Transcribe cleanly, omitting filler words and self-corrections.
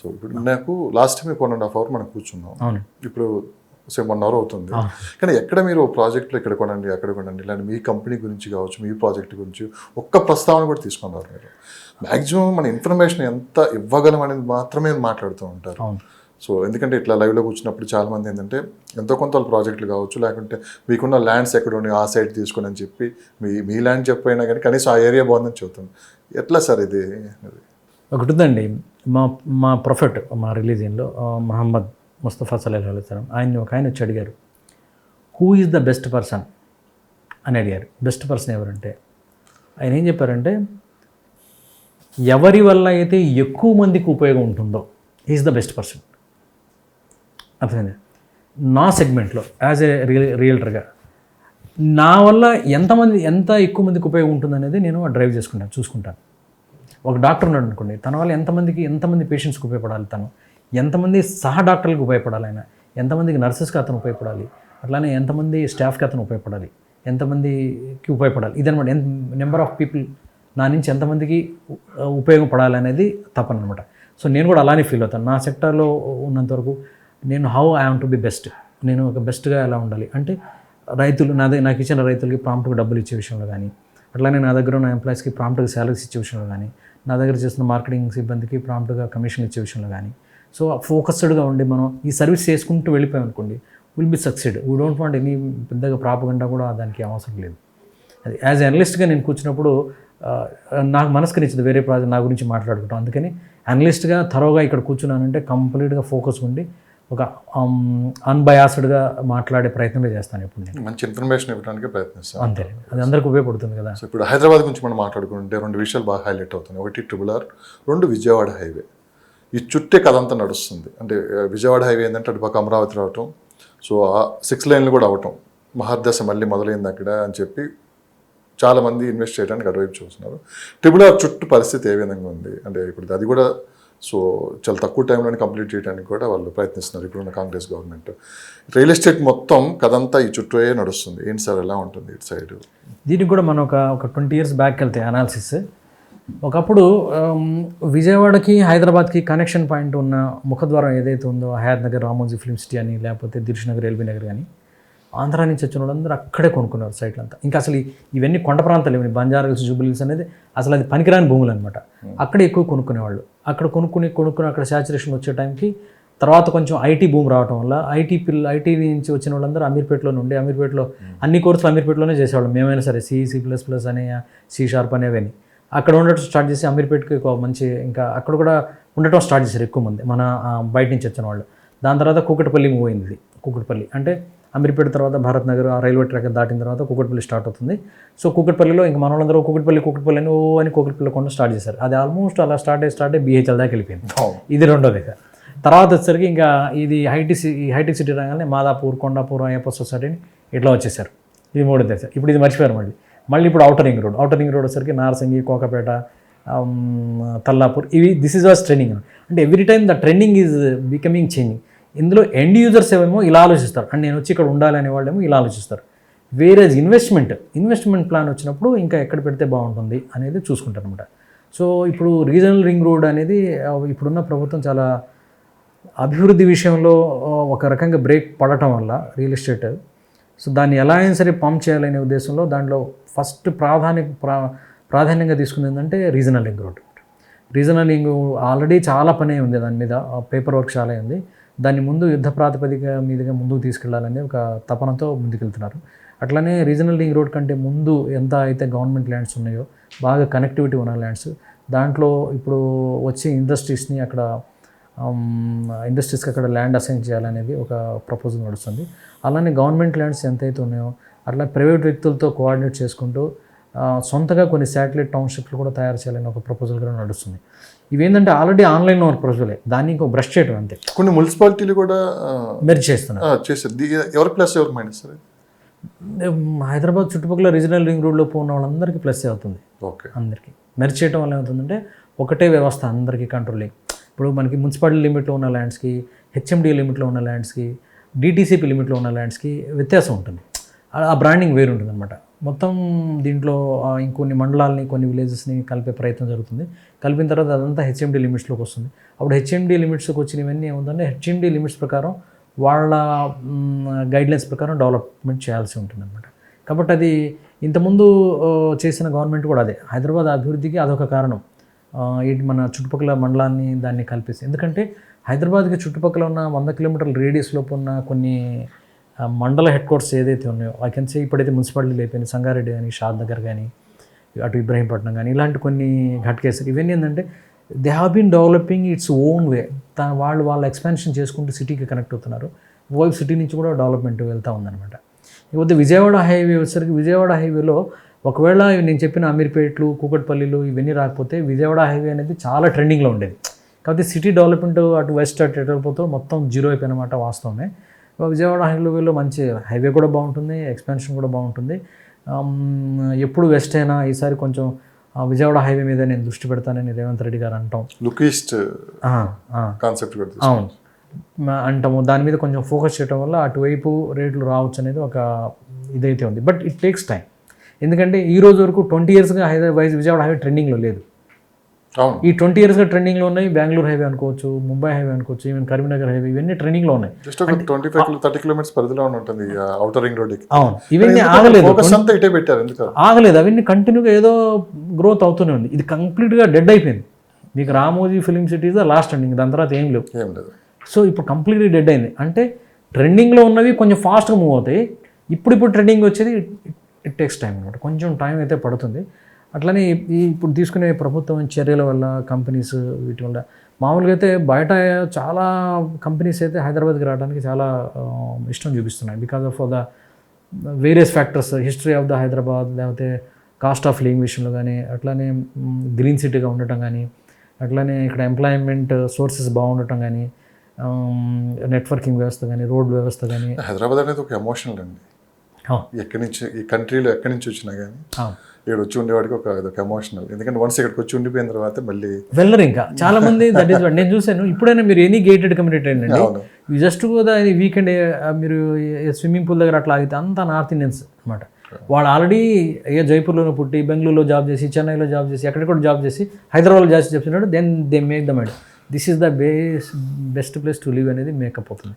So ఇప్పుడు నాకు last time 1.5 hour మనం కూర్చున్నాం. అవును. ఇప్పుడు సేమ్ 1 hour అవుతుంది. కానీ ఎక్కడ మీరు ప్రాజెక్టులు ఇక్కడ కొనండి అక్కడ కొనండి ఇలాంటి మీ కంపెనీ గురించి కావచ్చు మీ ప్రాజెక్ట్ గురించి ఒక్క ప్రస్తావన కూడా తీసుకున్నారు మీరు. మ్యాక్సిమం మన ఇన్ఫర్మేషన్ ఎంత ఇవ్వగలం అనేది మాత్రమే మాట్లాడుతూ ఉంటారు. సో ఎందుకంటే ఇట్లా లైవ్లో కూర్చున్నప్పుడు చాలామంది ఏంటంటే ఎంతో కొంత వాళ్ళ ప్రాజెక్టులు కావచ్చు లేకుంటే మీకున్న ల్యాండ్స్ ఎక్కడ ఉన్నాయి ఆ సైడ్ తీసుకుని అని చెప్పి మీ ల్యాండ్ చెప్పైనా కానీ కనీసం ఆ ఏరియా బాగుందని చెబుతుంది. ఎట్లా సార్ ఇది? ఒకటి ఉందండి, మా ప్రొఫెట్ మా రిలీజియన్లో మహమ్మద్ ముస్తఫా సల్లల్లాహు అలైహి వసల్లం ఆయన వచ్చి అడిగారు, who is the best person అని అడిగారు. బెస్ట్ పర్సన్ ఎవరంటే ఆయన ఏం చెప్పారంటే, ఎవరి వల్ల అయితే ఎక్కువ మందికి ఉపయోగం ఉంటుందో ఈజ్ ద బెస్ట్ పర్సన్. అర్థమైంది? నా సెగ్మెంట్లో యాజ్ ఏ రియల్టర్గా నా వల్ల ఎంత ఎక్కువ మందికి ఉపయోగం ఉంటుందనేది నేను డ్రైవ్ చూసుకుంటాను. ఒక డాక్టర్ ఉన్నాడు అనుకోండి, తన వల్ల ఎంతమంది పేషెంట్స్కి ఉపయోగపడాలి, తను ఎంతమంది సహా డాక్టర్లకు ఉపయోగపడాలి, ఆయన ఎంతమందికి నర్సెస్కి అతను ఉపయోగపడాలి, అట్లానే ఎంతమంది స్టాఫ్కి అతను ఉపయోగపడాలి, ఎంతమందికి ఉపయోగపడాలి, ఇదనమాట. నెంబర్ ఆఫ్ పీపుల్ నా నుంచి ఎంతమందికి ఉపయోగపడాలి అనేది తపన అనమాట. సో నేను కూడా అలానే ఫీల్ అవుతాను. నా సెక్టార్లో ఉన్నంతవరకు నేను how I want to be best, నేను ఒక బెస్ట్గా ఎలా ఉండాలి అంటే రైతులు నాకు ఇచ్చిన రైతులకి ప్రాంప్ట్గా డబ్బులు ఇచ్చే విషయంలో కానీ, అట్లానే నా దగ్గర ఉన్న ఎంప్లాయీస్కి ప్రాంప్ట్గా శాలరీస్ ఇచ్చే విషయంలో కానీ, నా దగ్గర చేస్తున్న మార్కెటింగ్ సిబ్బందికి ప్రాంప్ట్గా కమిషన్ ఇచ్చే విషయంలో కానీ, సో ఫోకస్డ్గా ఉండి మనం ఈ సర్వీస్ చేసుకుంటూ వెళ్ళిపోయాం అనుకోండి, will be succeed. We don't want any పెద్దగా ప్రాపగండా కూడా దానికి అవసరం లేదు. అది యాజ్ అనలిస్ట్గా నేను కూర్చున్నప్పుడు నాకు మనసుకు నచ్చింది వేరే ప్రాజెక్ట్ నా గురించి మాట్లాడుకుంటాం. అందుకని అనలిస్ట్గా థరోగా ఇక్కడ కూర్చున్నానంటే కంప్లీట్గా ఫోకస్ ఉండి ఒక అన్బయాస్డ్గా మాట్లాడే ప్రయత్నమే చేస్తాను. ఇప్పుడు నేను మంచి ఇన్ఫర్మేషన్ ఇవ్వడానికి ప్రయత్నిస్తాను. అంతే, అది అందరికీ ఉపయోగపడుతుంది కదా. సో ఇప్పుడు హైదరాబాద్ గురించి మనం మాట్లాడుకుంటే 2 విషయాలు బాగా హైలైట్ అవుతున్నాయి. ఒకటి RRR, 2 విజయవాడ హైవే. ఈ చుట్టే కథ అంతా నడుస్తుంది. అంటే విజయవాడ హైవే ఏంటంటే అటుపక్క అమరావతి రావటం, సో ఆ 6 lanes కూడా అవటం, మహర్దశ మళ్ళీ మొదలైంది అక్కడ అని చెప్పి చాలామంది ఇన్వెస్ట్ చేయడానికి అటువైపు చూస్తున్నారు. RRR చుట్టూ పరిస్థితి ఏ విధంగా ఉంది అంటే ఇప్పుడు అది కూడా సో చాలా తక్కువ టైంలోనే కంప్లీట్ చేయడానికి కూడా వాళ్ళు ప్రయత్నిస్తున్నారు ఇప్పుడున్న కాంగ్రెస్ గవర్నమెంట్. రియల్ ఎస్టేట్ మొత్తం కథంతా ఈ చుట్టూ నడుస్తుంది. ఏంటి సార్ ఎలా ఉంటుంది ఇటు సైడ్? దీనికి కూడా మనం ఒక 20 years బ్యాక్ వెళ్తే అనాలిసిస్, ఒకప్పుడు విజయవాడకి హైదరాబాద్కి కనెక్షన్ పాయింట్ ఉన్న ముఖద్వారం ఏదైతే ఉందో హయాత్ నగర్, రామోజీ ఫిల్మ్ సిటీ అని, లేకపోతే దిల్షుక్ నగర్, ఎల్బీ నగర్ కానీ, ఆంధ్రా నుంచి వచ్చిన వాళ్ళందరూ అక్కడే కొనుక్కున్నారు సైట్లంతా. ఇంకా అసలు ఇవన్నీ కొండ ప్రాంతాలు ఇవన్నీ బంజారా హిల్స్, జూబ్లీ హిల్స్ అనేది అసలు అది పనికిరాని భూములు అనమాట. అక్కడే ఎక్కువ కొనుక్కునేవాళ్ళు. అక్కడ కొనుక్కుని అక్కడ శాచురేషన్ వచ్చే టైంకి తర్వాత కొంచెం ఐటీ భూమి రావడం వల్ల ఐటీ నుంచి వచ్చిన వాళ్ళందరూ అమీర్పేటలో నుండి, అమీర్పేటలో అన్ని కోర్సులు అమీర్పేటలోనే చేసేవాళ్ళం మేమైనా సరే. C++ అనే C# అనేవని అక్కడ ఉండటం స్టార్ట్ చేసి అమీర్పేటకి ఒక మంచి ఇంకా అక్కడ కూడా ఉండటం స్టార్ట్ చేశారు ఎక్కువ మంది మన బయట నుంచి వచ్చిన వాళ్ళు. దాని తర్వాత కూకట్పల్లి మూవ్ అయింది. కూకట్పల్లి అంటే అమీర్పేట తర్వాత భారత్ నగర్ ఆ రైల్వే ట్రాక్ దాటిన తర్వాత కూకట్పల్లి స్టార్ట్ అవుతుంది. సో కూకట్పల్లిలో ఇంకా మన వాళ్ళందరూ కూకట్పల్లి అని కూకట్పల్లి కొండ స్టార్ట్ చేశారు. అది ఆల్మోస్ట్ అలా స్టార్ట్ BHL దాకా వెళ్ళిపోయింది. ఇది రెండోది. తర్వాత వచ్చేసరికి ఇంకా ఇది హైటెక్ సిటీ రాగానే మాదాపూర్, కొండాపూర్, అయ్యప్ప సొసైటీని ఇట్లా వచ్చేసారు. ఇది మూడో దశ. ఇప్పుడు ఇది మర్చిపోయారు. మళ్ళీ ఇప్పుడు ఔటర్ రింగ్ రోడ్ వచ్చేసరికి నార్సింగి, కోకపేట, తల్లాపూర్, ఇవి దిస్ ఈజ్ వాస్ ట్రెండింగ్. అంటే every time the trending is becoming changing. ఇందులో ఎండ్ యూజర్స్ ఏమో ఇలా ఆలోచిస్తారు, అండ్ నేను వచ్చి ఇక్కడ ఉండాలి అనే వాళ్ళేమో ఇలా ఆలోచిస్తారు. వేరే ఇన్వెస్ట్మెంట్ ప్లాన్ వచ్చినప్పుడు ఇంకా ఎక్కడ పెడితే బాగుంటుంది అనేది చూసుకుంటారు అనమాట. సో ఇప్పుడు రీజనల్ రింగ్ రోడ్ అనేది ఇప్పుడున్న ప్రభుత్వం చాలా అభివృద్ధి విషయంలో ఒక రకంగా బ్రేక్ పడటం వల్ల రియల్ ఎస్టేట్, సో దాన్ని ఎలా అయినా సరే పంప్ చేయాలనే ఉద్దేశంలో దాంట్లో ఫస్ట్ ప్రాధాన్యంగా తీసుకుంది ఏంటంటే regional ring road. Regional ring already చాలా పనే ఉంది, దాని మీద పేపర్ వర్క్ చాలా ఉంది. దాన్ని ముందు యుద్ధ ప్రాతిపదిక మీదుగా ముందుకు తీసుకెళ్లాలని ఒక తపనతో ముందుకెళ్తున్నారు. అట్లనే రీజనల్ రింగ్ రోడ్ కంటే ముందు ఎంత అయితే గవర్నమెంట్ ల్యాండ్స్ ఉన్నాయో, బాగా కనెక్టివిటీ ఉన్న ల్యాండ్స్, దాంట్లో ఇప్పుడు వచ్చే ఇండస్ట్రీస్కి అక్కడ ల్యాండ్ అసైన్ చేయాలనేది ఒక ప్రపోజల్ నడుస్తుంది. అలానే గవర్నమెంట్ ల్యాండ్స్ ఎంతైతే ఉన్నాయో అట్లా ప్రైవేట్ వ్యక్తులతో కోఆర్డినేట్ చేసుకుంటూ సొంతగా కొన్ని శాటిలైట్ టౌన్షిప్లు కూడా తయారు చేయాలని ఒక ప్రపోజల్ కూడా నడుస్తుంది. ఇవేంటంటే ఆల్రెడీ ఆన్లైన్లో ఉన్న ప్రపోజలే, దాన్ని ఇంకో బ్రష్ చేయడం అంతే. కొన్ని మున్సిపాలిటీలు కూడా మెర్జ్ చేస్తున్నారు. ఎవరి ప్లస్ ఎవరు మైనస్? హైదరాబాద్ చుట్టుపక్కల రీజనల్ రింగ్ రోడ్లో పోన్న వాళ్ళందరికీ ప్లస్ అవుతుంది. ఓకే, అందరికీ మెర్జ్ చేయడం వల్ల ఏమవుతుందంటే ఒకటే వ్యవస్థ అందరికీ కంట్రోలింగ్. ఇప్పుడు మనకి మున్సిపాలిటీ లిమిట్లో ఉన్న ల్యాండ్స్కి, HMD లిమిట్లో ఉన్న ల్యాండ్స్కి, DTCP లిమిట్లో ఉన్న ల్యాండ్స్కి వ్యత్యాసం ఉంటుంది. ఆ బ్రాండింగ్ వేరు ఉంటుంది అనమాట. మొత్తం దీంట్లో ఇంకొన్ని మండలాల్ని కొన్ని విలేజెస్ని కలిపే ప్రయత్నం జరుగుతుంది. కలిపిన తర్వాత అదంతా హెచ్ఎండి లిమిట్స్లోకి వస్తుంది. అప్పుడు హెచ్ఎండి లిమిట్స్కి వచ్చినవన్నీ ఏముందంటే హెచ్ఎండి లిమిట్స్ ప్రకారం వాళ్ళ గైడ్లైన్స్ ప్రకారం డెవలప్మెంట్ చేయాల్సి ఉంటుంది అనమాట. కాబట్టి అది ఇంతకుముందు చేసిన గవర్నమెంట్ కూడా అదే హైదరాబాద్ అభివృద్ధికి అదొక కారణం. ఏంటి మన చుట్టుపక్కల మండలాన్ని దాన్ని కల్పిస్తే, ఎందుకంటే హైదరాబాద్కి చుట్టుపక్కల ఉన్న 100 కిలోమీటర్ల రేడియస్ లోపు ఉన్న కొన్ని మండల హెడ్ క్వార్టర్స్ ఏదైతే ఉన్నాయో ఐ కెన్ సే ఇప్పుడైతే మున్సిపాలిటీలు అయిపోయినాయి, సంగారెడ్డి కానీ, షాద్ నగర్ కానీ, అటు ఇబ్రహీంపట్నం కానీ, ఇలాంటి కొన్ని ఘట్ కేసులు ఇవన్నీ ఏంటంటే they have been developing its own way. వాళ్ళ ఎక్స్పాన్షన్ చేసుకుంటూ సిటీకి కనెక్ట్ అవుతున్నారు. ఓవైపు సిటీ నుంచి కూడా డెవలప్మెంట్ వెళ్తూ ఉందన్నమాట. ఇకపోతే విజయవాడ హైవే వచ్చేసరికి విజయవాడ హైవేలో ఒకవేళ నేను చెప్పిన అమీర్పేట్లు, కూకట్పల్లిలు ఇవన్నీ రాకపోతే విజయవాడ హైవే అనేది చాలా ట్రెండింగ్లో ఉండేది. కాబట్టి సిటీ డెవలప్మెంట్ అటు వెస్ట్ అటు వెళ్ళిపోతూ మొత్తం జీరో అయిపోయినమాట వాస్తవమే. విజయవాడ హైవేలో మంచి హైవే కూడా బాగుంటుంది, ఎక్స్పాన్షన్ కూడా బాగుంటుంది. ఎప్పుడు వెస్ట్ అయినా ఈసారి కొంచెం విజయవాడ హైవే మీద నేను దృష్టి పెడతానని రేవంత్ రెడ్డి గారు అంటాం. లుక్ ఈస్ట్ కాన్సెప్ట్ అవును అంటాము. దాని మీద కొంచెం ఫోకస్ చేయడం వల్ల అటువైపు రేట్లు రావచ్చు అనేది ఒక ఇదైతే ఉంది. But it takes time. ఎందుకంటే ఈ రోజు వరకు 20 ఇయర్స్గా విజయవాడ హైవే ట్రెండింగ్లో లేదు. ఈ 20 ఇయర్స్గా ట్రెండింగ్లో ఉన్నాయి. బెంగళూరు హైవే అనుకోవచ్చు, ముంబై హైవే అనుకోవచ్చు, ఈవెన్ కరీంనగర్ హైవే, ఇవన్నీ ట్రెండింగ్లో ఉన్నాయి. జస్ట్ ఒక 25-30 కిలోమీటర్స్ పరిధిలో ఉంటుంది ఔటర్ రింగ్ రోడ్. అవును, ఇవన్నీ ఆగలేదు, ఇటే పెట్టారు. ఎందుకు ఆగలేదు? అవన్నీ కంటిన్యూగా ఏదో గ్రోత్ అవుతూనే ఉంది. ఇది కంప్లీట్గా డెడ్ అయిపోయింది. మీకు Ramoji film city is the last ending, దాని తర్వాత ఏం లేవు. సో ఇప్పుడు కంప్లీట్లీ డెడ్ అయింది. అంటే ట్రెండింగ్లో ఉన్నవి కొంచెం ఫాస్ట్గా మూవ్ అవుతాయి. ఇప్పుడు ట్రెండింగ్ వచ్చేది ఇట్ టేక్స్ టైం అనమాట. కొంచెం టైం అయితే పడుతుంది. అట్లనే ఇప్పుడు తీసుకునే ప్రభుత్వం చర్యల వల్ల, కంపెనీస్ వీటి వల్ల మామూలుగా అయితే బయట చాలా కంపెనీస్ అయితే హైదరాబాద్కి రావడానికి చాలా ఇష్టం చూపిస్తున్నాయి. Because of the various factors, history of the Hyderabad, లేకపోతే కాస్ట్ ఆఫ్ లివింగ్ విషయంలో కానీ, అట్లానే గ్రీన్ సిటీగా ఉండటం కానీ, అట్లానే ఇక్కడ ఎంప్లాయ్మెంట్ సోర్సెస్ బాగుండటం కానీ, నెట్వర్కింగ్ వ్యవస్థ కానీ, రోడ్ వ్యవస్థ కానీ. హైదరాబాద్ అనేది ఒక ఎమోషనల్ అండి. ఎక్కడి నుంచి ఈ కంట్రీలో ఎక్కడి నుంచి వచ్చినా కానీ ఇక్కడ వచ్చి ఉండేవాడికి ఒక ఎమోషనల్. ఎందుకంటే వన్స్ ఇక్కడికి వచ్చి ఉండిపోయిన తర్వాత మళ్ళీ వెళ్ళరు ఇంకా చాలా మంది. దట్ ఈస్ నేను చూశాను. ఇప్పుడైనా మీరు ఎనీ గేటెడ్ కమ్యూనిటీ ఏంటండి, జస్ట్ వీకెండ్ మీరు స్విమ్మింగ్ పూల్ దగ్గర అట్లా ఆగితే అంతా నార్త్ ఇండియన్స్ అనమాట. వాళ్ళు ఆల్రెడీ జైపూర్లోనే పుట్టి, బెంగళూరులో జాబ్ చేసి, చెన్నైలో జాబ్ చేసి, ఎక్కడెక్కడ జాబ్ చేసి, హైదరాబాద్లో జాబ్ చేస్తున్నాడు. Then they make the mind this is the best place to live అనేది మేకప్ అవుతుంది.